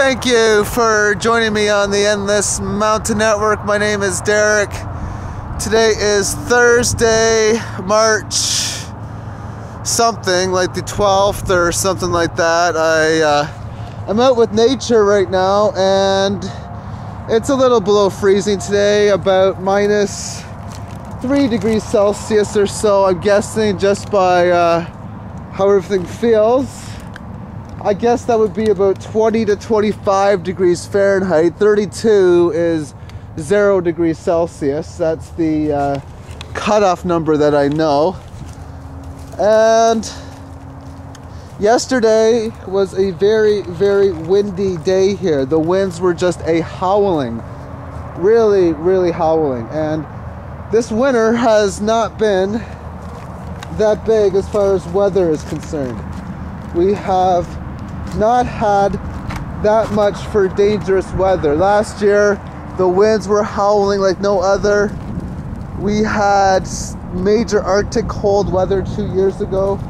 Thank you for joining me on the Endless Mountain Network. My name is Derek. Today is Thursday, March something, like the 12th or something like that. I'm out with nature right now, and it's a little below freezing today, about minus 3 degrees Celsius or so, I'm guessing, just by how everything feels. I guess that would be about 20 to 25 degrees Fahrenheit. 32 is 0 degrees Celsius. That's the cutoff number that I know. And yesterday was a very, very windy day here. The winds were just a howling. Really, really howling. And this winter has not been that big as far as weather is concerned. We have not had that much for dangerous weather. Last year, the winds were howling like no other. We had major Arctic cold weather 2 years ago.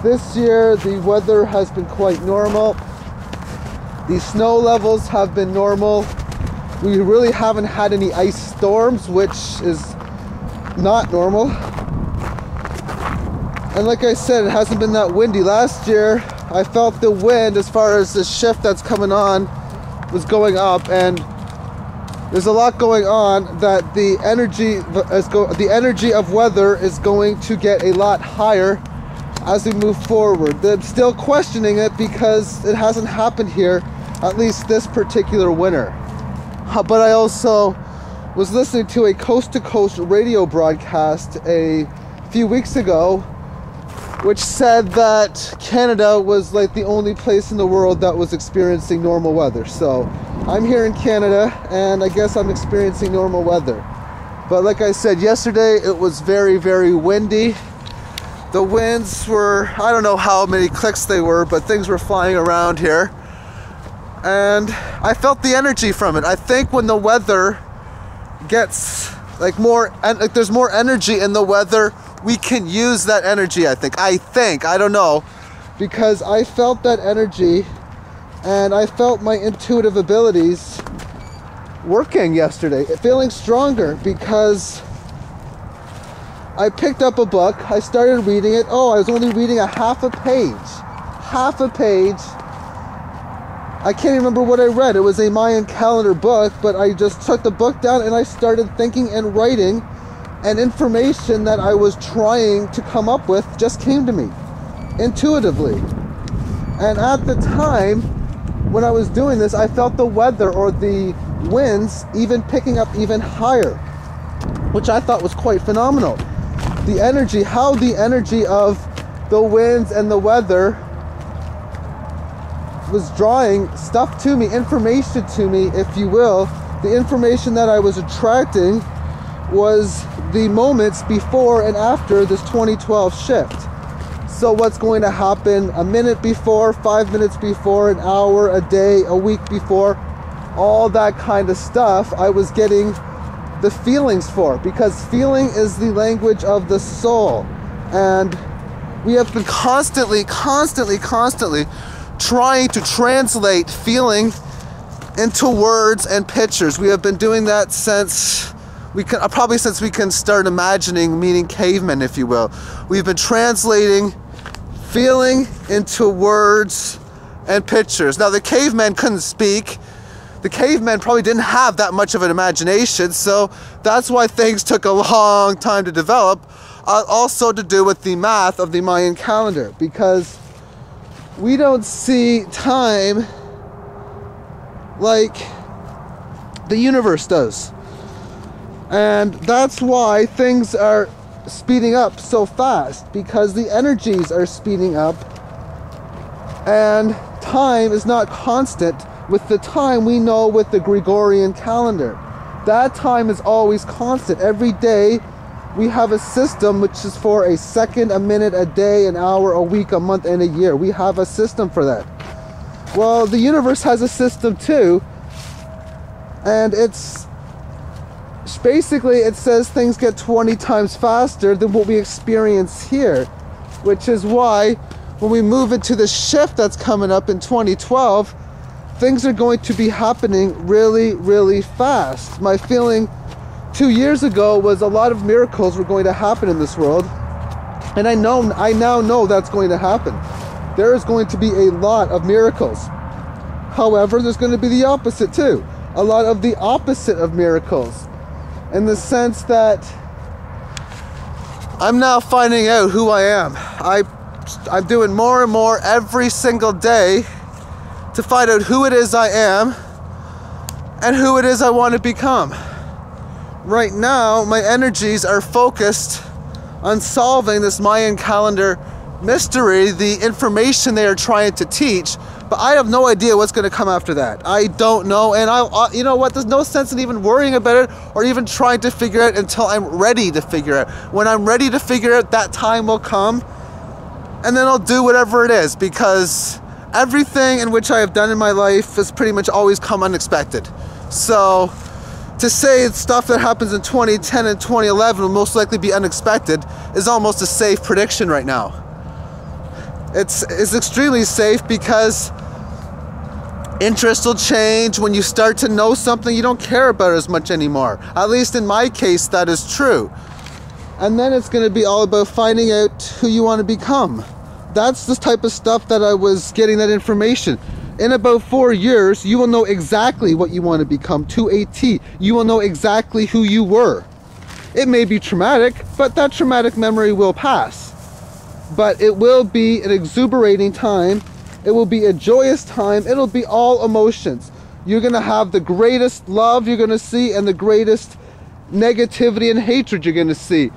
This year, the weather has been quite normal. The snow levels have been normal. We really haven't had any ice storms, which is not normal. And like I said, it hasn't been that windy. Last year, I felt the wind, as far as the shift that's coming on, was going up, and there's a lot going on that the energy of weather is going to get a lot higher as we move forward. I'm still questioning it because it hasn't happened here, at least this particular winter. But I also was listening to a coast-to-coast radio broadcast a few weeks ago, which said that Canada was like the only place in the world that was experiencing normal weather. So I'm here in Canada, and I guess I'm experiencing normal weather. But like I said, yesterday it was very, very windy. The winds were, I don't know how many clicks they were, but things were flying around here. And I felt the energy from it. I think when the weather gets like there's more energy in the weather, we can use that energy, I think, I don't know, because I felt that energy, and I felt my intuitive abilities working yesterday, feeling stronger, because I picked up a book, I started reading it. I was only reading a half a page. I can't remember what I read. It was a Mayan calendar book, but I just took the book down and I started thinking and writing, and information that I was trying to come up with just came to me intuitively. And at the time when I was doing this, I felt the weather, or the winds, even picking up even higher, which I thought was quite phenomenal. The energy, how the energy of the winds and the weather was drawing stuff to me, information to me, if you will. The information that I was attracting was the moments before and after this 2012 shift. So what's going to happen a minute before, 5 minutes before, an hour, a day, a week before, all that kind of stuff I was getting the feelings for, because feeling is the language of the soul. And we have been constantly trying to translate feeling into words and pictures. We have been doing that since we can start imagining, meaning cavemen, if you will. We've been translating feeling into words and pictures. Now, the cavemen couldn't speak. The cavemen probably didn't have that much of an imagination, so that's why things took a long time to develop. Also to do with the math of the Mayan calendar, because we don't see time like the universe does. And that's why things are speeding up so fast, because the energies are speeding up, and time is not constant with the time we know with the Gregorian calendar. That time is always constant. Every day we have a system which is for a second, a minute, a day, an hour, a week, a month, and a year. We have a system for that. Well, the universe has a system too, and it's basically, it says things get 20 times faster than what we experience here, which is why when we move into the shift that's coming up in 2012, things are going to be happening really, really fast. My feeling 2 years ago was a lot of miracles were going to happen in this world. And I now know that's going to happen. There is going to be a lot of miracles. However, there's going to be the opposite too. A lot of the opposite of miracles. In the sense that I'm now finding out who I am. I'm doing more and more every single day to find out who it is I am and who it is I want to become. Right now, my energies are focused on solving this Mayan calendar mystery, the information they are trying to teach, but I have no idea what's going to come after that. I don't know, and you know what, there's no sense in even worrying about it or even trying to figure it until I'm ready to figure it. When I'm ready to figure it, that time will come, and then I'll do whatever it is, because everything in which I have done in my life has pretty much always come unexpected. So to say it's stuff that happens in 2010 and 2011 will most likely be unexpected is almost a safe prediction right now. It's extremely safe because interest will change. When you start to know something, you don't care about it as much anymore. At least in my case, that is true. And then it's going to be all about finding out who you want to become. That's the type of stuff that I was getting that information. In about 4 years, you will know exactly what you want to become to a T. You will know exactly who you were. It may be traumatic, but that traumatic memory will pass. But it will be an exuberating time. It will be a joyous time. It'll be all emotions. You're going to have the greatest love you're going to see and the greatest negativity and hatred you're going to see.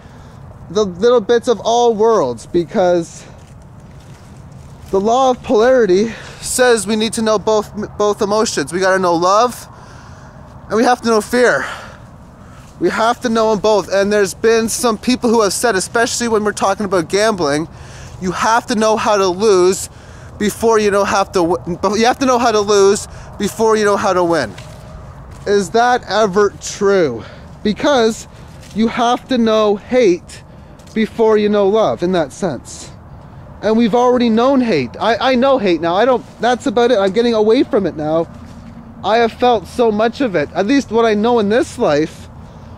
The little bits of all worlds, because the law of polarity says we need to know both emotions. We got to know love and we have to know fear. We have to know them both. And there's been some people who have said, especially when we're talking about gambling, you have to know how to lose before you know how to you have to know how to lose before you know how to win. Is that ever true? Because you have to know hate before you know love, in that sense. And we've already known hate. I know hate now. That's about it. I'm getting away from it now. I have felt so much of it. At least what I know in this life,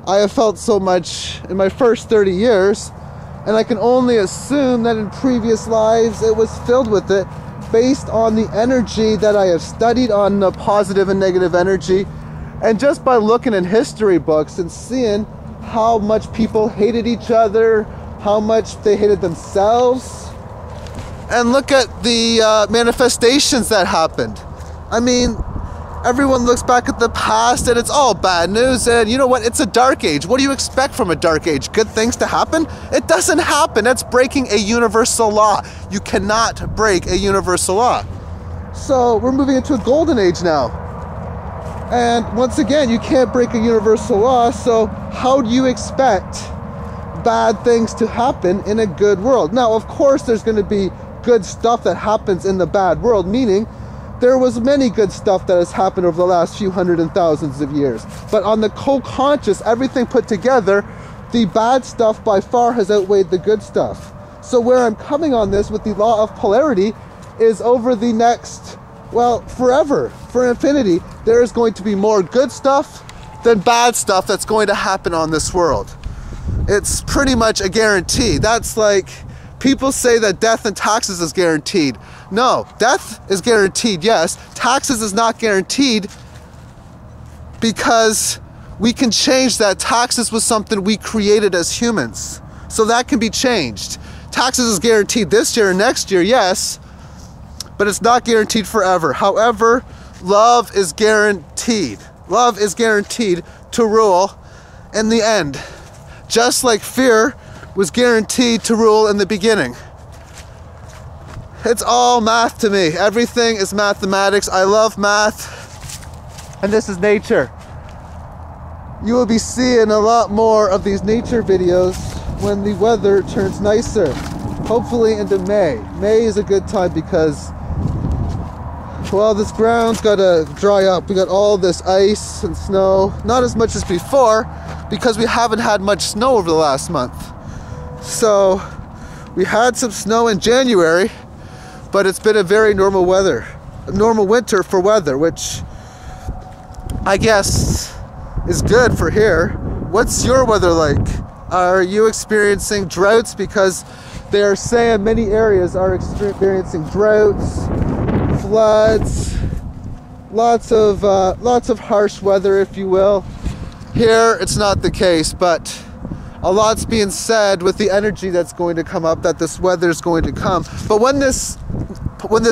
I have felt so much in my first 30 years. And I can only assume that in previous lives it was filled with it, based on the energy that I have studied on the positive and negative energy. And just by looking in history books and seeing how much people hated each other, how much they hated themselves. And look at the manifestations that happened. I mean, everyone looks back at the past and it's all bad news. And you know what? It's a dark age. What do you expect from a dark age? Good things to happen? It doesn't happen. That's breaking a universal law. You cannot break a universal law. So we're moving into a golden age now. And once again, you can't break a universal law. So how do you expect bad things to happen in a good world? Now, of course, there's going to be good stuff that happens in the bad world, meaning there was many good stuff that has happened over the last few hundred and thousands of years. But on the co-conscious, everything put together, the bad stuff by far has outweighed the good stuff. So where I'm coming on this with the law of polarity is over the next, well, forever, for infinity, there is going to be more good stuff than bad stuff that's going to happen on this world. It's pretty much a guarantee. That's like, people say that death and taxes is guaranteed. No, death is guaranteed, yes. Taxes is not guaranteed because we can change that. Taxes was something we created as humans. So that can be changed. Taxes is guaranteed this year and next year, yes, but it's not guaranteed forever. However, love is guaranteed. Love is guaranteed to rule in the end. Just like fear was guaranteed to rule in the beginning. It's all math to me. Everything is mathematics. I love math. And this is nature. You will be seeing a lot more of these nature videos when the weather turns nicer. Hopefully into May. May is a good time because, well, this ground's gotta dry up. We got all this ice and snow. Not as much as before because we haven't had much snow over the last month. So we had some snow in January, but it's been a very normal weather. normal winter for weather, which I guess is good for here. What's your weather like? Are you experiencing droughts? Because they're saying many areas are experiencing droughts, floods, lots of harsh weather, if you will. Here, it's not the case, but a lot's being said with the energy that's going to come up that this weather is going to come. But when this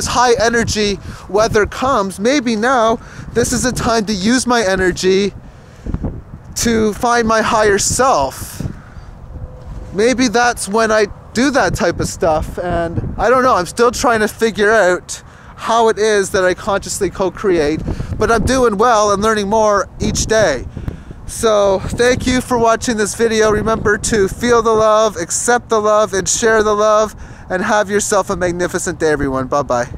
high energy weather comes, maybe now this is a time to use my energy to find my higher self. Maybe that's when I do that type of stuff, and I don't know, I'm still trying to figure out how it is that I consciously co-create, but I'm doing well and learning more each day. So thank you for watching this video. Remember to feel the love, accept the love, and share the love, and have yourself a magnificent day, everyone. Bye-bye.